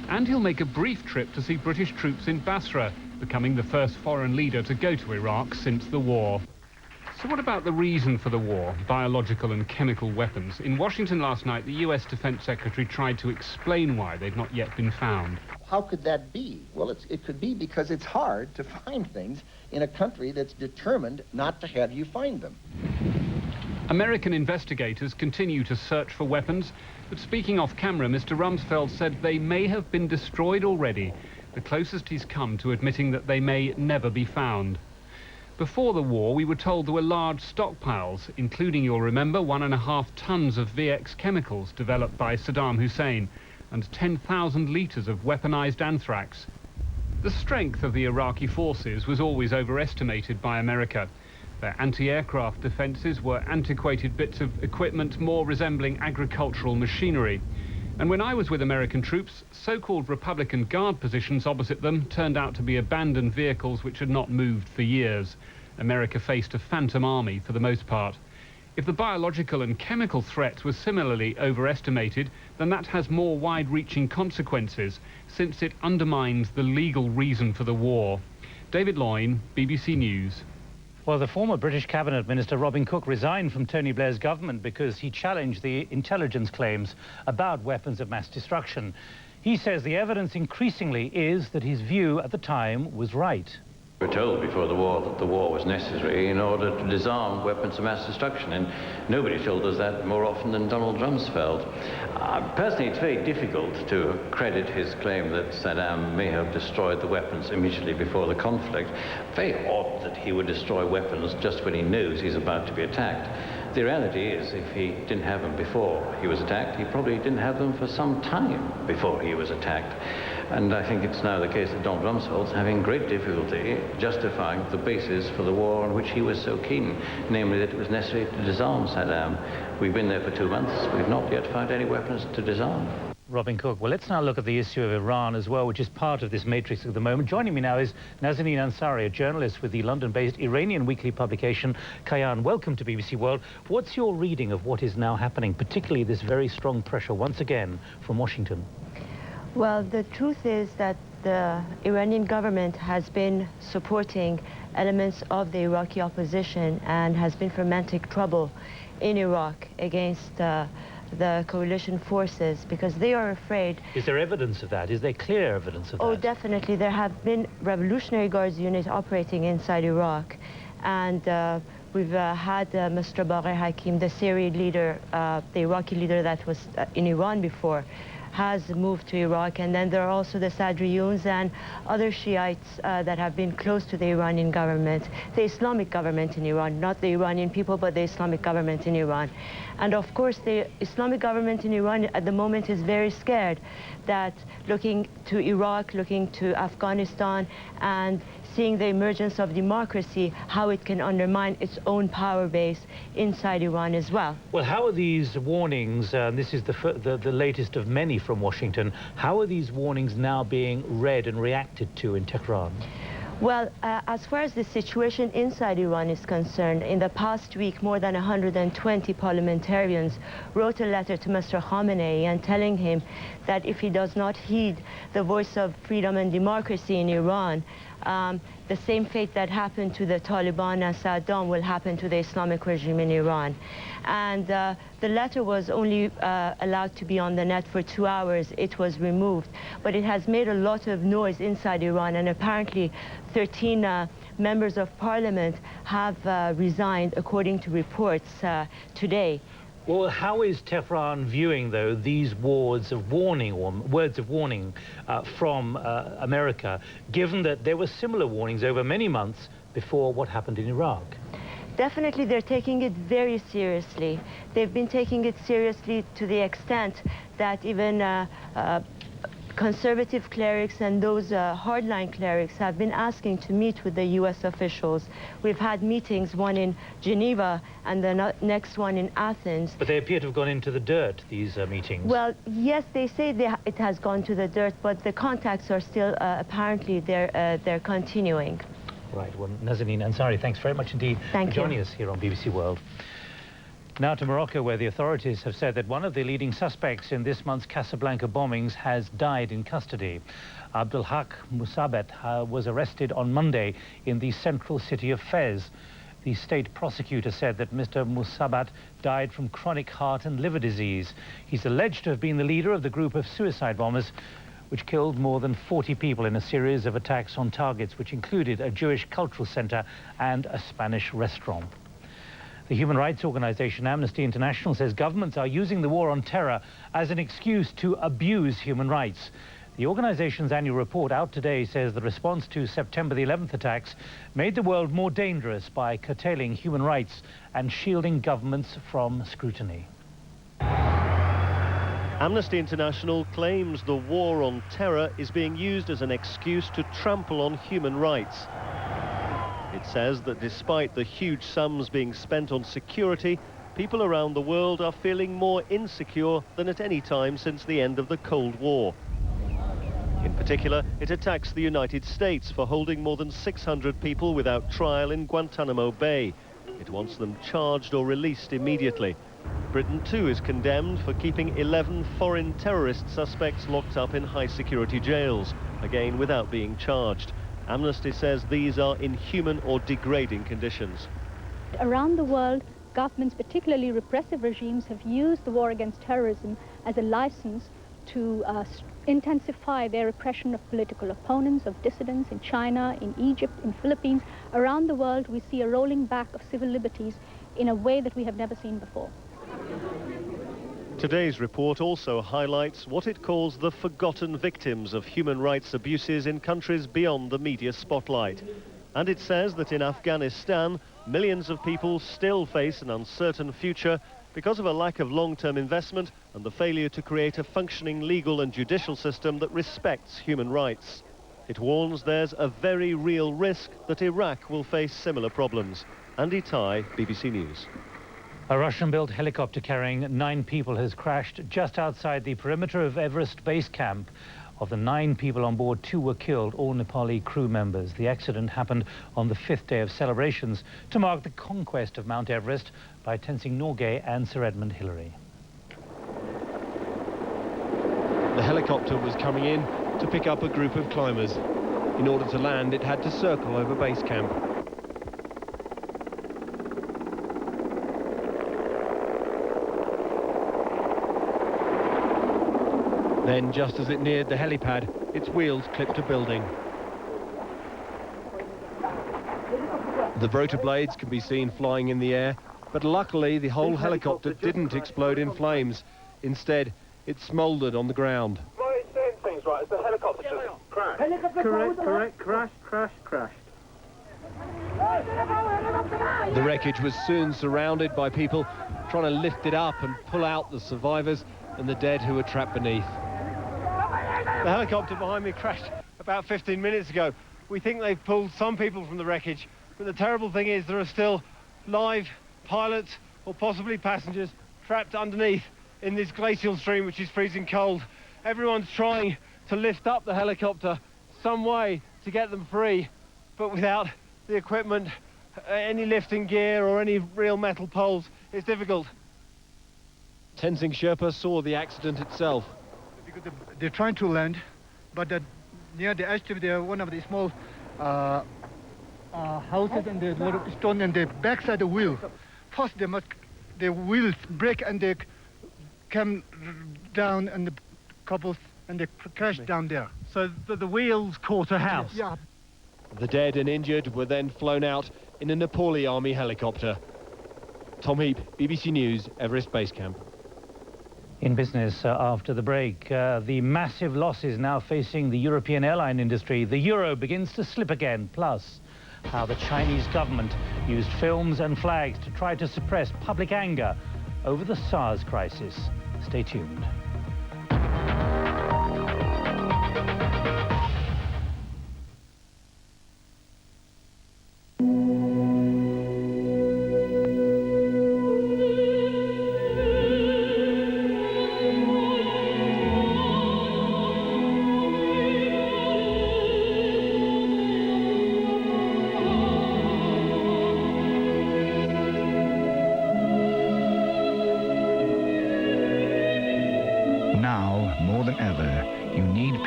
And he'll make a brief trip to see British troops in Basra, becoming the first foreign leader to go to Iraq since the war. So what about the reason for the war, biological and chemical weapons? In Washington last night, the US Defense Secretary tried to explain why they've not yet been found. How could that be? Well, it could be because it's hard to find things in a country that's determined not to have you find them. American investigators continue to search for weapons, but speaking off camera, Mr. Rumsfeld said they may have been destroyed already, the closest he's come to admitting that they may never be found. Before the war, we were told there were large stockpiles, including, you'll remember, 1.5 tons of VX chemicals developed by Saddam Hussein and 10,000 litres of weaponized anthrax. The strength of the Iraqi forces was always overestimated by America. Their anti-aircraft defences were antiquated bits of equipment more resembling agricultural machinery. And when I was with American troops, so-called Republican Guard positions opposite them turned out to be abandoned vehicles which had not moved for years. America faced a phantom army for the most part. If the biological and chemical threat was similarly overestimated, then that has more wide-reaching consequences, since it undermines the legal reason for the war. David Loyne, BBC News. Well, the former British Cabinet Minister Robin Cook resigned from Tony Blair's government because he challenged the intelligence claims about weapons of mass destruction. He says the evidence increasingly is that his view at the time was right. We were told before the war that the war was necessary in order to disarm weapons of mass destruction, and nobody told us that more often than Donald Rumsfeld. Personally, it's very difficult to credit his claim that Saddam may have destroyed the weapons immediately before the conflict. Very odd that he would destroy weapons just when he knows he's about to be attacked. The reality is, if he didn't have them before he was attacked, he probably didn't have them for some time before he was attacked. And I think it's now the case that Donald Rumsfeld's having great difficulty justifying the basis for the war on which he was so keen, namely that it was necessary to disarm Saddam. We've been there for 2 months. We've not yet found any weapons to disarm. Robin Cook. Well, let's now look at the issue of Iran as well, which is part of this matrix at the moment. Joining me now is Nazanin Ansari, a journalist with the London-based Iranian weekly publication Kayan. Welcome to BBC World. What's your reading of what is now happening, particularly this very strong pressure once again from Washington? Well, the truth is that the Iranian government has been supporting elements of the Iraqi opposition and has been fomenting trouble in Iraq against the coalition forces because they are afraid. Is there evidence of that? Is there clear evidence of that? Oh, definitely. There have been Revolutionary Guards units operating inside Iraq, and we've had Mr. Bagher Hakim, the Syrian leader, the Iraqi leader that was in Iran before, has moved to Iraq, and then there are also the Sadriyuns and other Shiites that have been close to the Iranian government, the Islamic government in Iran, not the Iranian people, but the Islamic government in Iran. And of course, the Islamic government in Iran at the moment is very scared that looking to Iraq, looking to Afghanistan, and seeing the emergence of democracy, how it can undermine its own power base inside Iran as well. Well, how are these warnings, this is the latest of many from Washington, how are these warnings now being read and reacted to in Tehran? Well, as far as the situation inside Iran is concerned, in the past week, more than 120 parliamentarians wrote a letter to Mr. Khamenei and telling him that if he does not heed the voice of freedom and democracy in Iran, the same fate that happened to the Taliban and Saddam will happen to the Islamic regime in Iran. And the letter was only allowed to be on the net for 2 hours. It was removed, but it has made a lot of noise inside Iran, and apparently 13 members of parliament have resigned, according to reports today. Well, how is Tehran viewing, though, these words of warning from America, given that there were similar warnings over many months before what happened in Iraq? Definitely, they're taking it very seriously. They've been taking it seriously to the extent that even conservative clerics and those hardline clerics have been asking to meet with the U.S. officials. We've had meetings, one in Geneva and the next one in Athens. But they appear to have gone into the dirt, these meetings. Well, yes, they say it has gone to the dirt, but the contacts are still, apparently, they're continuing. Right, well, Nazanin Ansari, thanks very much indeed for joining us here on BBC World. Now to Morocco, where the authorities have said that one of the leading suspects in this month's Casablanca bombings has died in custody. Abdelhak Mousabet was arrested on Monday in the central city of Fez. The state prosecutor said that Mr. Mousabet died from chronic heart and liver disease. He's alleged to have been the leader of the group of suicide bombers which killed more than 40 people in a series of attacks on targets which included a Jewish cultural center and a Spanish restaurant. The human rights organization Amnesty International says governments are using the war on terror as an excuse to abuse human rights. The organization's annual report out today says the response to September the 11th attacks made the world more dangerous by curtailing human rights and shielding governments from scrutiny. Amnesty International claims the war on terror is being used as an excuse to trample on human rights. It says that despite the huge sums being spent on security, people around the world are feeling more insecure than at any time since the end of the Cold War. In particular, it attacks the United States for holding more than 600 people without trial in Guantanamo Bay. It wants them charged or released immediately. Britain too is condemned for keeping 11 foreign terrorist suspects locked up in high-security jails, again without being charged. Amnesty says these are inhuman or degrading conditions. Around the world, governments, particularly repressive regimes, have used the war against terrorism as a license to intensify their repression of political opponents, of dissidents in China, in Egypt, in Philippines. Around the world, we see a rolling back of civil liberties in a way that we have never seen before. Today's report also highlights what it calls the forgotten victims of human rights abuses in countries beyond the media spotlight. And it says that in Afghanistan, millions of people still face an uncertain future because of a lack of long-term investment and the failure to create a functioning legal and judicial system that respects human rights. It warns there's a very real risk that Iraq will face similar problems. Andy Tai, BBC News. A Russian-built helicopter carrying 9 people has crashed just outside the perimeter of Everest Base Camp. Of the 9 people on board, 2 were killed, all Nepali crew members. The accident happened on the 5th day of celebrations to mark the conquest of Mount Everest by Tenzing Norgay and Sir Edmund Hillary. The helicopter was coming in to pick up a group of climbers. In order to land, it had to circle over base camp. Then, just as it neared the helipad, its wheels clipped a building. The rotor blades can be seen flying in the air, but luckily the whole helicopter didn't explode in flames. Instead, it smouldered on the ground. Right, saying things right, it's the helicopter just crashed. Correct, crashed. The wreckage was soon surrounded by people trying to lift it up and pull out the survivors and the dead who were trapped beneath. The helicopter behind me crashed about 15 minutes ago. We think they've pulled some people from the wreckage, but the terrible thing is there are still live pilots or possibly passengers trapped underneath in this glacial stream which is freezing cold. Everyone's trying to lift up the helicopter some way to get them free, but without the equipment, any lifting gear or any real metal poles, it's difficult. Tenzing Sherpa saw the accident itself. Because they're trying to land, but near the edge, there one of the small houses and the little stone and the backside the wheel. First, the wheels break and they come down and the couples and they crash down there. So the wheels caught a house? Yeah. The dead and injured were then flown out in a Nepali Army helicopter. Tom Heap, BBC News, Everest Base Camp. In business after the break, the massive losses now facing the European airline industry. The euro begins to slip again, plus how the Chinese government used films and flags to try to suppress public anger over the SARS crisis. Stay tuned.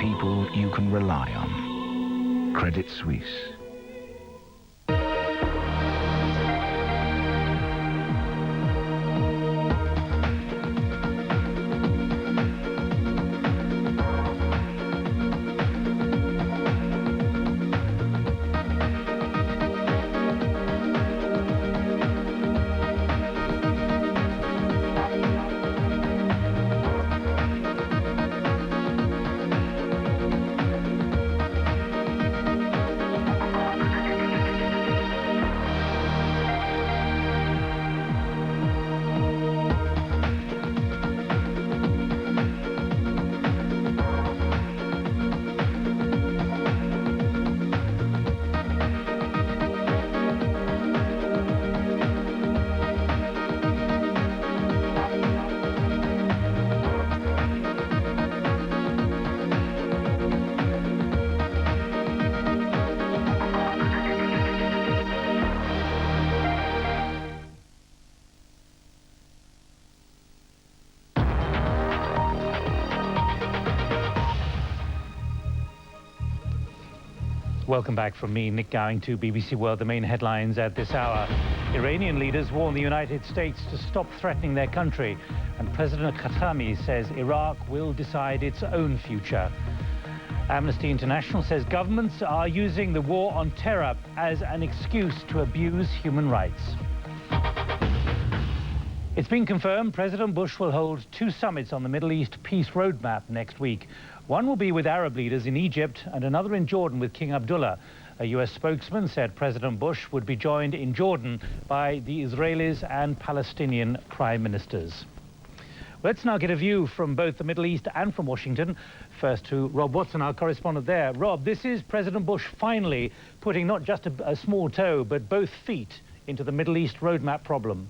people you can rely on. Credit Suisse. Welcome back from me, Nick Gowing, to BBC World. The main headlines at this hour. Iranian leaders warn the United States to stop threatening their country. And President Khatami says Iraq will decide its own future. Amnesty International says governments are using the war on terror as an excuse to abuse human rights. It's been confirmed President Bush will hold 2 summits on the Middle East peace roadmap next week. One will be with Arab leaders in Egypt and another in Jordan with King Abdullah. A US spokesman said President Bush would be joined in Jordan by the Israelis and Palestinian prime ministers. Let's now get a view from both the Middle East and from Washington. First to Rob Watson, our correspondent there. Rob, this is President Bush finally putting not just a small toe, but both feet into the Middle East roadmap problem.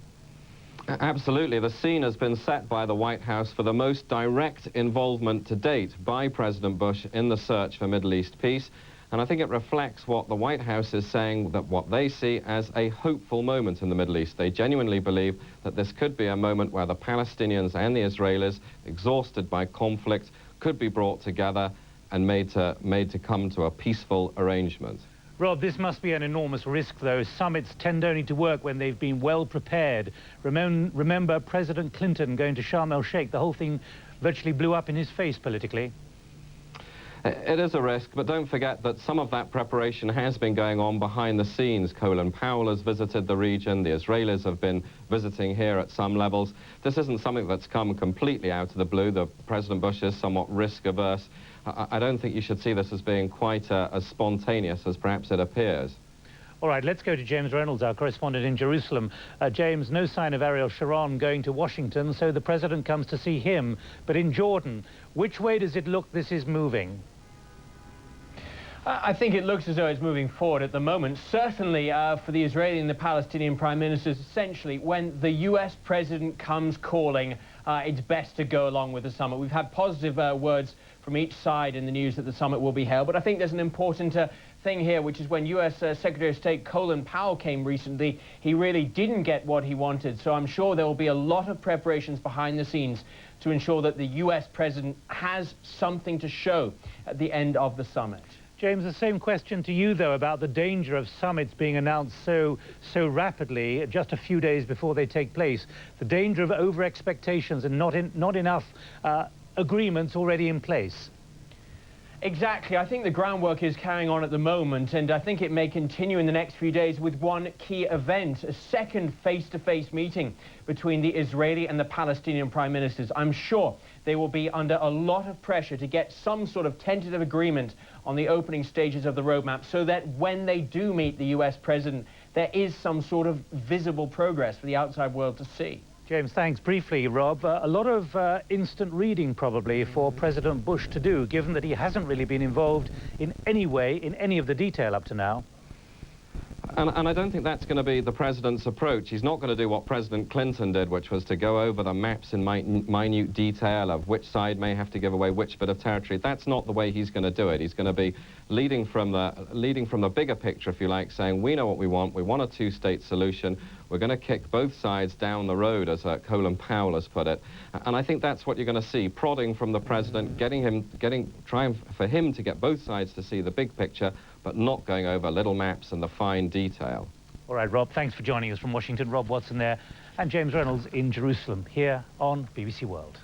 Absolutely. The scene has been set by the White House for the most direct involvement to date by President Bush in the search for Middle East peace. And I think it reflects what the White House is saying, that what they see as a hopeful moment in the Middle East. They genuinely believe that this could be a moment where the Palestinians and the Israelis, exhausted by conflict, could be brought together and made to come to a peaceful arrangement. Rob, this must be an enormous risk, though. Summits tend only to work when they've been well prepared. Remember President Clinton going to Sharm el-Sheikh? The whole thing virtually blew up in his face politically. It is a risk, but don't forget that some of that preparation has been going on behind the scenes. Colin Powell has visited the region. The Israelis have been visiting here at some levels. This isn't something that's come completely out of the blue. President Bush is somewhat risk-averse. I don't think you should see this as being quite as spontaneous as perhaps it appears. All right, let's go to James Reynolds, our correspondent in Jerusalem. James, no sign of Ariel Sharon going to Washington, so the president comes to see him. But in Jordan, which way does it look this is moving? I think it looks as though it's moving forward at the moment. Certainly for the Israeli and the Palestinian prime ministers, essentially, when the US president comes calling, it's best to go along with the summit. We've had positive words from each side in the news that the summit will be held, but I think there's an important thing here, which is when US Secretary of State Colin Powell came recently, he really didn't get what he wanted. So I'm sure there will be a lot of preparations behind the scenes to ensure that the US president has something to show at the end of the summit. James, the same question to you, though, about the danger of summits being announced so rapidly, just a few days before they take place. The danger of over-expectations and not enough agreements already in place. Exactly. I think the groundwork is carrying on at the moment, and I think it may continue in the next few days with one key event, a second face-to-face meeting between the Israeli and the Palestinian prime ministers. I'm sure they will be under a lot of pressure to get some sort of tentative agreement on the opening stages of the roadmap so that when they do meet the US president, there is some sort of visible progress for the outside world to see. James, thanks. Briefly, Rob, a lot of instant reading probably for President Bush to do, given that he hasn't really been involved in any way in any of the detail up to now. And I don't think that's going to be the president's approach. He's not going to do what President Clinton did, which was to go over the maps in minute detail of which side may have to give away which bit of territory. That's not the way he's going to do it. He's going to be leading from the bigger picture, if you like, saying we know what we want. We want a two-state solution. We're going to kick both sides down the road, as Colin Powell has put it. And I think that's what you're going to see, prodding from the president, trying for him to get both sides to see the big picture, but not going over little maps and the fine detail. All right, Rob, thanks for joining us from Washington. Rob Watson there, and James Reynolds in Jerusalem, here on BBC World.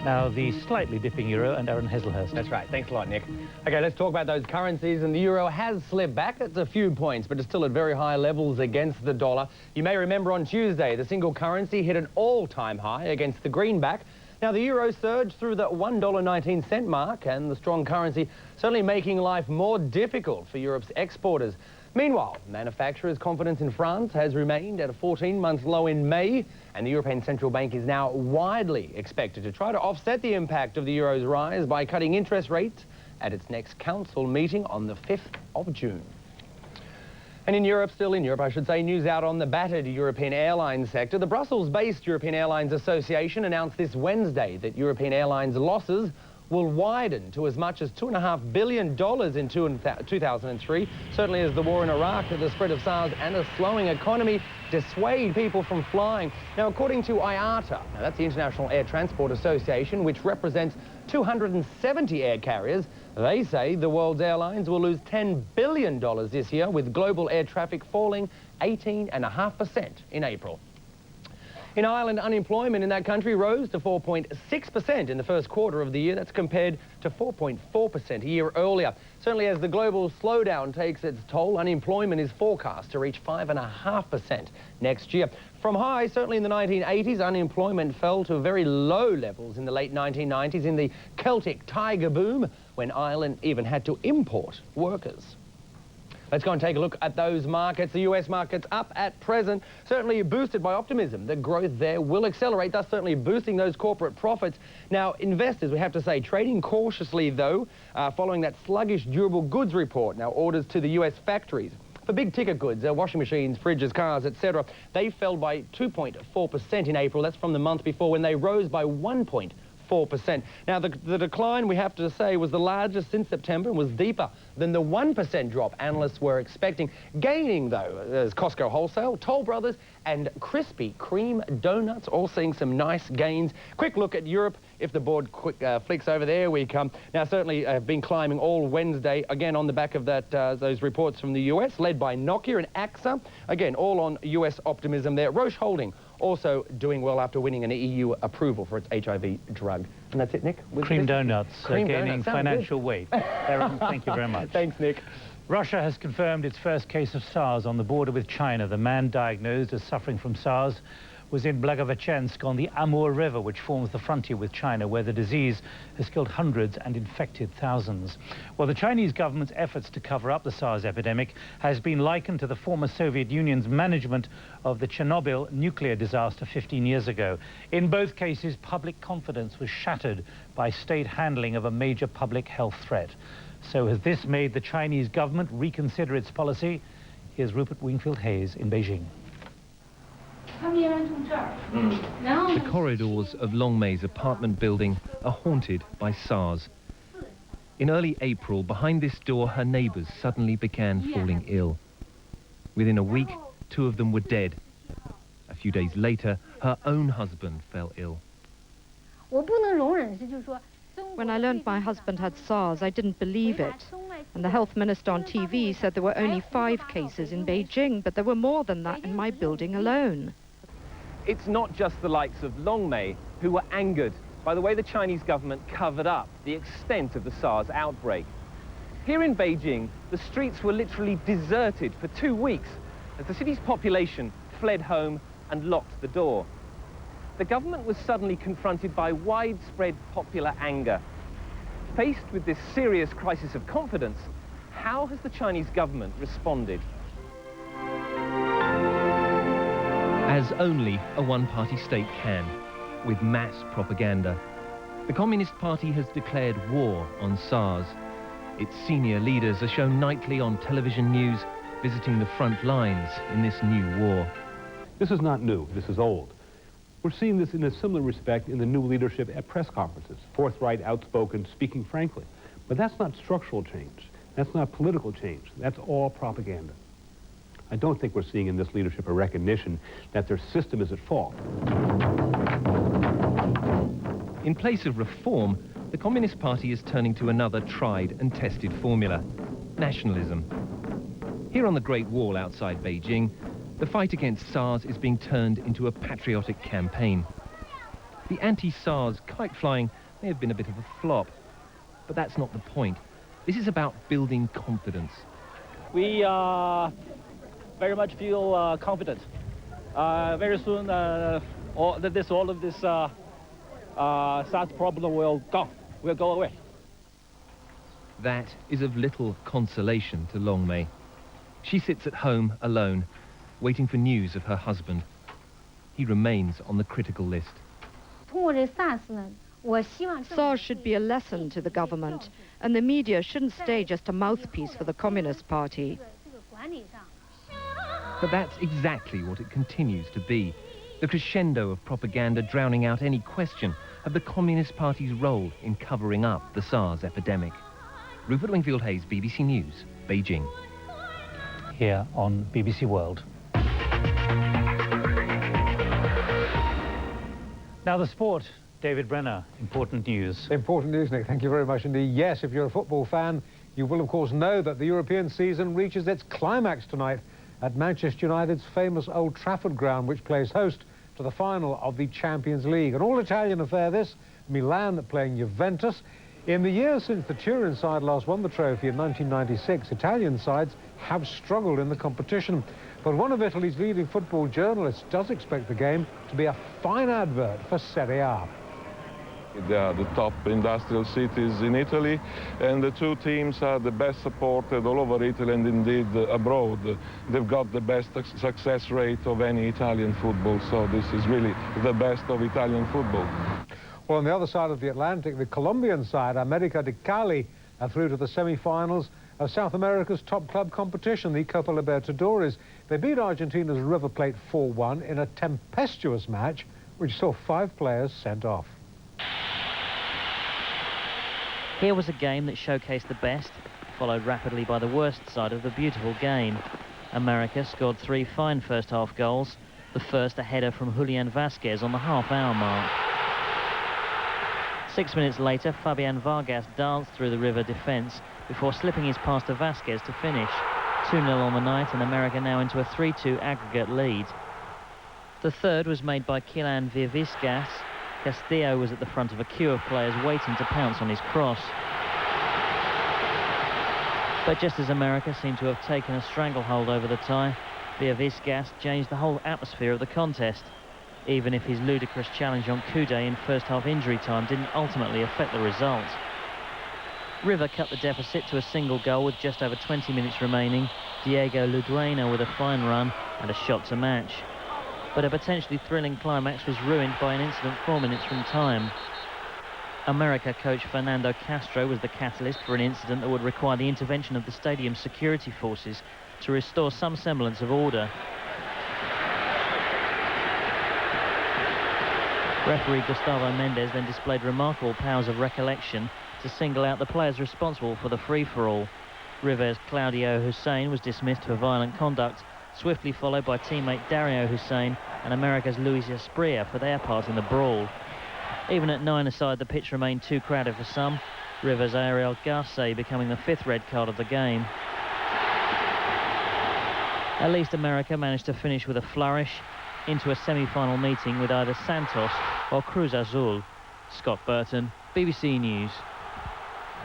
Now, the slightly dipping euro and Aaron Hazelhurst. That's right. Thanks a lot, Nick. OK, let's talk about those currencies. And the euro has slipped back. It's a few points, but it's still at very high levels against the dollar. You may remember on Tuesday, the single currency hit an all-time high against the greenback. Now, the euro surged through the $1.19 mark, and the strong currency certainly making life more difficult for Europe's exporters. Meanwhile, manufacturers' confidence in France has remained at a 14-month low in May, and the European Central Bank is now widely expected to try to offset the impact of the euro's rise by cutting interest rates at its next council meeting on the 5th of June. And in Europe, still in Europe, I should say, news out on the battered European airline sector. The Brussels-based European Airlines Association announced this Wednesday that European Airlines losses will widen to as much as $2.5 billion in 2003, certainly as the war in Iraq, the spread of SARS and a slowing economy dissuade people from flying. Now, according to IATA, now that's the International Air Transport Association, which represents 270 air carriers, they say the world's airlines will lose $10 billion this year, with global air traffic falling 18.5% in April. In Ireland, unemployment in that country rose to 4.6% in the first quarter of the year. That's compared to 4.4% a year earlier. Certainly as the global slowdown takes its toll, unemployment is forecast to reach 5.5% next year. From high, certainly in the 1980s, unemployment fell to very low levels in the late 1990s in the Celtic Tiger boom, when Ireland even had to import workers. Let's go and take a look at those markets. The US market's up at present, certainly boosted by optimism that growth there will accelerate, thus certainly boosting those corporate profits. Now, investors, we have to say, trading cautiously, though, following that sluggish durable goods report. Now, orders to the US factories for big-ticket goods, washing machines, fridges, cars, etc., they fell by 2.4% in April. That's from the month before, when they rose by 1.4%. Now, the decline, we have to say, was the largest since September and was deeper than the 1% drop analysts were expecting. Gaining, though, is Costco Wholesale, Toll Brothers, and Krispy Kreme Donuts, all seeing some nice gains. Quick look at Europe. If the board flicks over, there we come. Now, certainly have been climbing all Wednesday, again on the back of that those reports from the US, led by Nokia and AXA. Again, all on US optimism there. Roche Holding also doing well after winning an EU approval for its HIV drug. And that's it, Nick. Cream Donuts Cream gaining Donuts, financial good. weight. Aaron, thank you very much. Thanks, Nick. Russia has confirmed its first case of SARS on the border with China. The man diagnosed as suffering from SARS was in Blagoveshchensk on the Amur River, which forms the frontier with China, where the disease has killed hundreds and infected thousands. Well, the Chinese government's efforts to cover up the SARS epidemic has been likened to the former Soviet Union's management of the Chernobyl nuclear disaster 15 years ago. In both cases, public confidence was shattered by state handling of a major public health threat. So has this made the Chinese government reconsider its policy? Here's Rupert Wingfield-Hayes in Beijing. The corridors of Long Mei's apartment building are haunted by SARS. In early April, behind this door, her neighbors suddenly began falling ill. Within a week, 2 of them were dead. A few days later, her own husband fell ill. When I learned my husband had SARS, I didn't believe it. And the health minister on TV said there were only 5 cases in Beijing, but there were more than that in my building alone. It's not just the likes of Long Mei who were angered by the way the Chinese government covered up the extent of the SARS outbreak. Here in Beijing, the streets were literally deserted for 2 weeks as the city's population fled home and locked the door. The government was suddenly confronted by widespread popular anger. Faced with this serious crisis of confidence, how has the Chinese government responded? As only a one-party state can, with mass propaganda. The Communist Party has declared war on SARS. Its senior leaders are shown nightly on television news, visiting the front lines in this new war. This is not new, this is old. We're seeing this in a similar respect in the new leadership at press conferences, forthright, outspoken, speaking frankly. But that's not structural change. That's not political change. That's all propaganda. I don't think we're seeing in this leadership a recognition that their system is at fault. In place of reform, the Communist Party is turning to another tried and tested formula: nationalism. Here on the Great Wall outside Beijing, the fight against SARS is being turned into a patriotic campaign. The anti-SARS kite flying may have been a bit of a flop, but that's not the point. This is about building confidence. We very much feel confident. Very soon, all of this SARS problem will go away. That is of little consolation to Long Mei. She sits at home alone, waiting for news of her husband. He remains on the critical list. SARS should be a lesson to the government, and the media shouldn't stay just a mouthpiece for the Communist Party. But that's exactly what it continues to be. The crescendo of propaganda drowning out any question of the Communist Party's role in covering up the SARS epidemic. Rupert Wingfield-Hayes, BBC News, Beijing. Here on BBC World. Now the sport. David Brenner, important news. Important news, Nick. Thank you very much indeed. Yes, if you're a football fan, you will of course know that the European season reaches its climax tonight at Manchester United's famous Old Trafford ground, which plays host to the final of the Champions League. An all-Italian affair this, Milan playing Juventus. In the years since the Turin side last won the trophy in 1996, Italian sides have struggled in the competition. But one of Italy's leading football journalists does expect the game to be a fine advert for Serie A. They are the top industrial cities in Italy, and the two teams are the best supported all over Italy and indeed abroad. They've got the best success rate of any Italian football, so this is really the best of Italian football. Well, on the other side of the Atlantic, the Colombian side, America de Cali, are through to the semi-finals of South America's top club competition, the Copa Libertadores. They beat Argentina's River Plate 4-1 in a tempestuous match, which saw 5 players sent off. Here was a game that showcased the best, followed rapidly by the worst side of the beautiful game. America scored 3 fine first-half goals, the first a header from Julian Vasquez on the half-hour mark. 6 minutes later, Fabian Vargas danced through the River defence before slipping his pass to Vasquez to finish. 2-0 on the night, and America now into a 3-2 aggregate lead. The third was made by Kylian Vievisgas. Castillo was at the front of a queue of players waiting to pounce on his cross. But just as America seemed to have taken a stranglehold over the tie, Vievisgas changed the whole atmosphere of the contest, even if his ludicrous challenge on Coude in first-half injury time didn't ultimately affect the result. River cut the deficit to a single goal with just over 20 minutes remaining, Diego Ludueña with a fine run and a shot to match. But a potentially thrilling climax was ruined by an incident 4 minutes from time. America coach Fernando Castro was the catalyst for an incident that would require the intervention of the stadium's security forces to restore some semblance of order. Referee Gustavo Mendes then displayed remarkable powers of recollection to single out the players responsible for the free-for-all. River's Claudio Hussein was dismissed for violent conduct, swiftly followed by teammate Dario Hussein and America's Luis Esprilla for their part in the brawl. Even at 9-a-side, the pitch remained too crowded for some, River's Ariel Garce becoming the 5th red card of the game. At least America managed to finish with a flourish into a semi-final meeting with either Santos or Cruz Azul. Scott Burton, BBC News.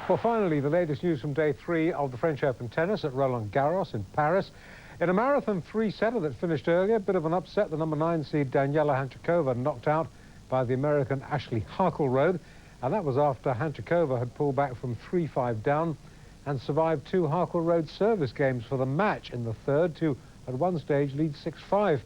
Well, finally, the latest news from day 3 of the French Open tennis at Roland Garros in Paris. In a marathon 3-setter that finished earlier, a bit of an upset. The number 9 seed Daniela Hanchikova knocked out by the American Ashley Harkleroad, and that was after Hanchikova had pulled back from 3-5 down and survived 2 Harkleroad service games for the match in the third to, at one stage, lead 6-5.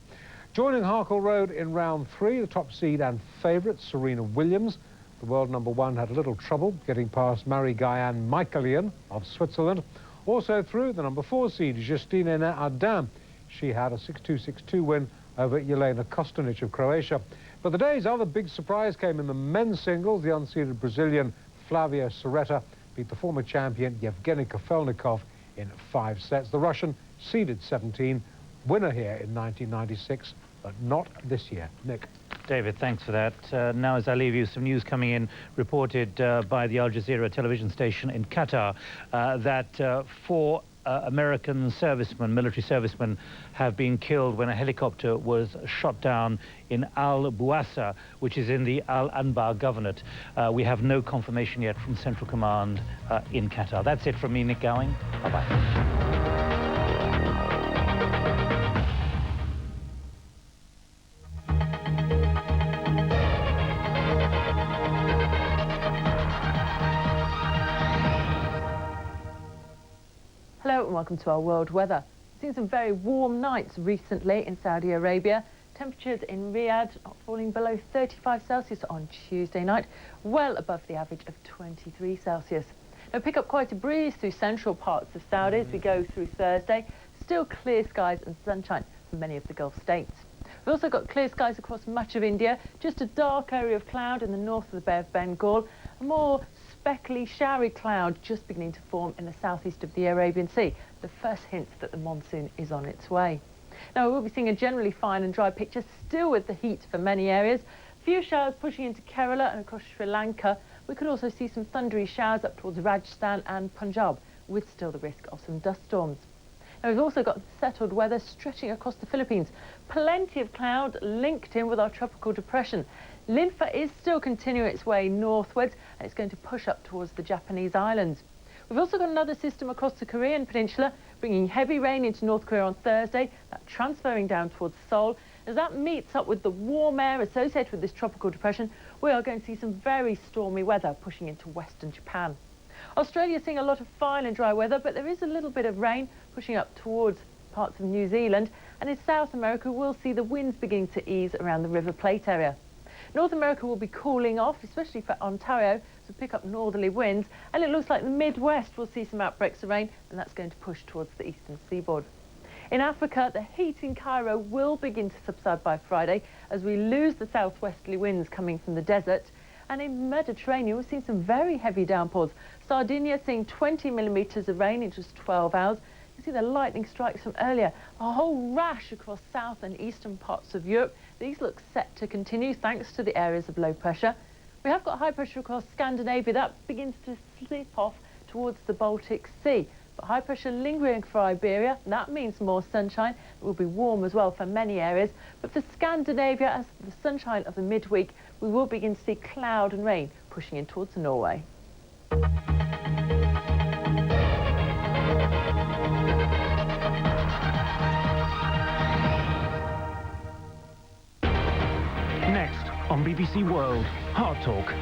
Joining Harkleroad in round 3, the top seed and favourite Serena Williams. The world number 1 had a little trouble getting past Marie-Guyane Michaelian of Switzerland. Also through the number 4 seed, Justina Ardern. She had a 6-2, 6-2 win over Jelena Kostanic of Croatia. But the day's other big surprise came in the men's singles. The unseeded Brazilian Flavio Serreta beat the former champion Yevgeny Kafelnikov in 5 sets. The Russian seeded 17, winner here in 1996, but not this year. Nick. David, thanks for that. Now, as I leave you, some news coming in, reported by the Al Jazeera television station in Qatar, that 4 American servicemen, military servicemen, have been killed when a helicopter was shot down in Al Buasa, which is in the Al Anbar Governorate. We have no confirmation yet from Central Command in Qatar. That's it from me, Nick Gowing. Bye-bye. Hello and welcome to our world weather. We've seen some very warm nights recently in Saudi Arabia. Temperatures in Riyadh falling below 35 Celsius on Tuesday night, well above the average of 23 Celsius. Now pick up quite a breeze through central parts of Saudi as we go through Thursday. Still clear skies and sunshine for many of the Gulf states. We've also got clear skies across much of India, just a dark area of cloud in the north of the Bay of Bengal, a more speckly, showery cloud just beginning to form in the southeast of the Arabian Sea, the first hints that the monsoon is on its way. Now, we will be seeing a generally fine and dry picture, still with the heat for many areas. Few showers pushing into Kerala and across Sri Lanka. We could also see some thundery showers up towards Rajasthan and Punjab, with still the risk of some dust storms. Now, we've also got settled weather stretching across the Philippines. Plenty of cloud linked in with our tropical depression. Linfa is still continuing its way northwards, and it's going to push up towards the Japanese islands. We've also got another system across the Korean peninsula, bringing heavy rain into North Korea on Thursday, that transferring down towards Seoul. As that meets up with the warm air associated with this tropical depression, we are going to see some very stormy weather pushing into western Japan. Australia is seeing a lot of fine and dry weather, but there is a little bit of rain pushing up towards parts of New Zealand, and in South America we'll see the winds beginning to ease around the River Plate area. North America will be cooling off, especially for Ontario, so pick up northerly winds, and it looks like the Midwest will see some outbreaks of rain, and that's going to push towards the eastern seaboard. In Africa, the heat in Cairo will begin to subside by Friday as we lose the southwesterly winds coming from the desert. And in the Mediterranean, we've seen some very heavy downpours. Sardinia seeing 20 millimetres of rain in just 12 hours. You see the lightning strikes from earlier. A whole rash across south and eastern parts of Europe. These look set to continue thanks to the areas of low pressure. We have got high pressure across Scandinavia. That begins to slip off towards the Baltic Sea. But high pressure lingering for Iberia, that means more sunshine. It will be warm as well for many areas. But for Scandinavia, as the sunshine of the midweek, we will begin to see cloud and rain pushing in towards Norway. Next on BBC World, Heart Talk.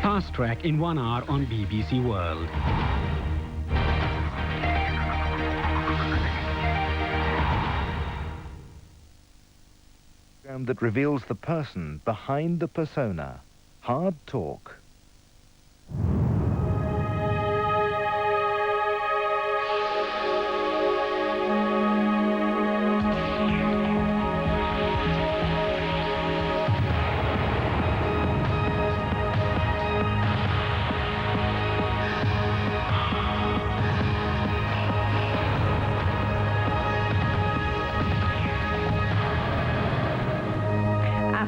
Fast Track in 1 hour on BBC World. That reveals the person behind the persona. Hard Talk.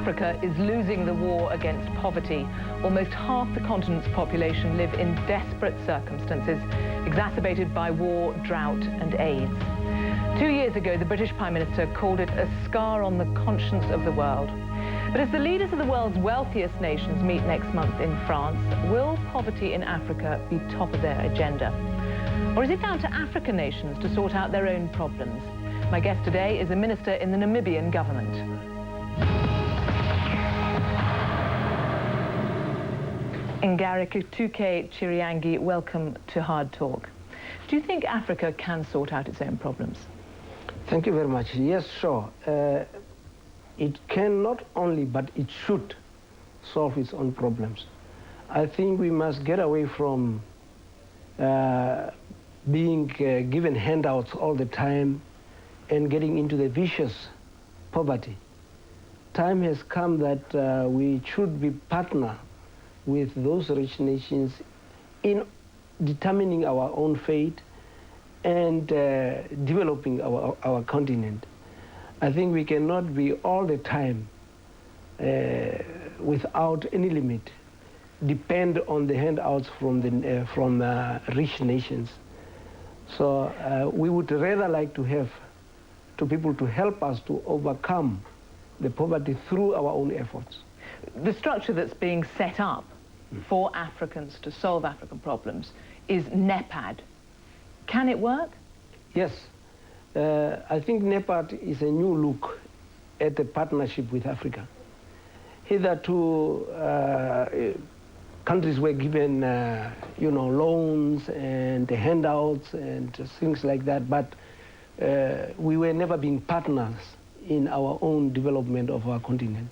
Africa is losing the war against poverty. Almost half the continent's population live in desperate circumstances, exacerbated by war, drought and AIDS. 2 years ago, the British Prime Minister called it a scar on the conscience of the world. But as the leaders of the world's wealthiest nations meet next month in France, will poverty in Africa be top of their agenda? Or is it down to African nations to sort out their own problems? My guest today is a minister in the Namibian government. Ngarikituke Chiriangi, welcome to Hard Talk. Do you think Africa can sort out its own problems? Thank you very much. Yes, sure. It can not only, but it should solve its own problems. I think we must get away from being given handouts all the time and getting into the vicious poverty. Time has come that we should be partner with those rich nations in determining our own fate and developing our continent. I think we cannot be all the time without any limit depend on the handouts from rich nations. So we would rather like to have people to help us to overcome the poverty through our own efforts. The structure that's being set up for Africans to solve African problems is NEPAD. Can it work? Yes. I think NEPAD is a new look at the partnership with Africa. Hitherto, countries were given, loans and handouts and things like that, but we were never being partners in our own development of our continent.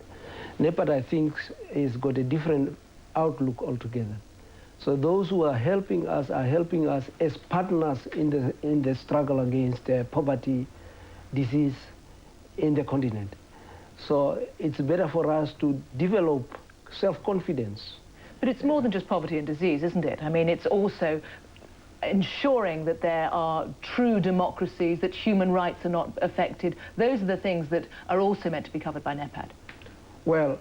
NEPAD, I think, has got a different outlook altogether. So those who are helping us as partners in the struggle against poverty, disease in the continent. So it's better for us to develop self-confidence. But it's more than just poverty and disease, isn't it? I mean, it's also ensuring that there are true democracies, that human rights are not affected. Those are the things that are also meant to be covered by NEPAD. Well,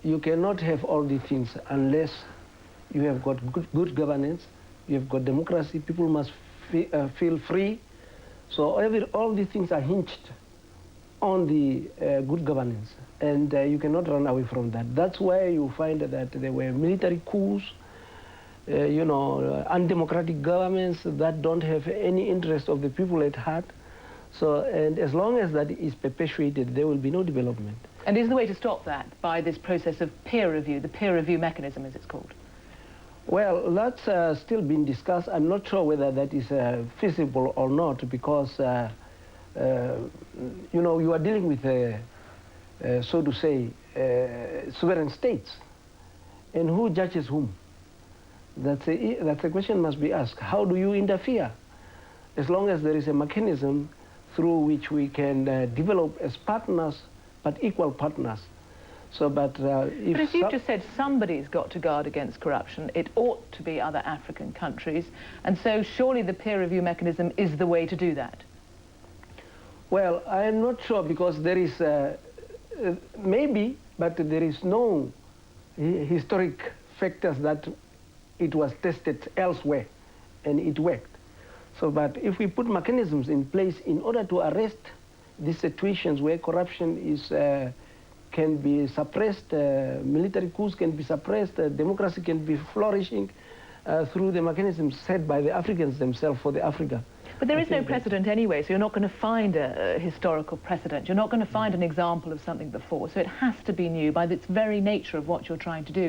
you cannot have all these things unless you have got good governance, you have got democracy, people must feel free. So all these things are hinged on the good governance, and you cannot run away from that. That's why you find that there were military coups, undemocratic governments that don't have any interest of the people at heart. So, and as long as that is perpetuated, there will be no development. And is the way to stop that by this process of peer review, the peer review mechanism as it's called? Well, that's still being discussed. I'm not sure whether that is feasible or not, because, you are dealing with, so to say, sovereign states. And who judges whom? That's a question must be asked. How do you interfere? As long as there is a mechanism through which we can develop as partners, but equal partners. So, but as you've just said, somebody's got to guard against corruption. It ought to be other African countries. And so surely the peer review mechanism is the way to do that. Well, I'm not sure, because there is, maybe, but there is no historic factors that it was tested elsewhere and it worked. So, but if we put mechanisms in place in order to arrest these situations where corruption is can be suppressed, military coups can be suppressed, democracy can be flourishing through the mechanisms set by the Africans themselves for the Africa. But there is no precedent anyway, so you're not going to find a historical precedent. You're not going to find an example of something before, so it has to be new by its very nature of what you're trying to do.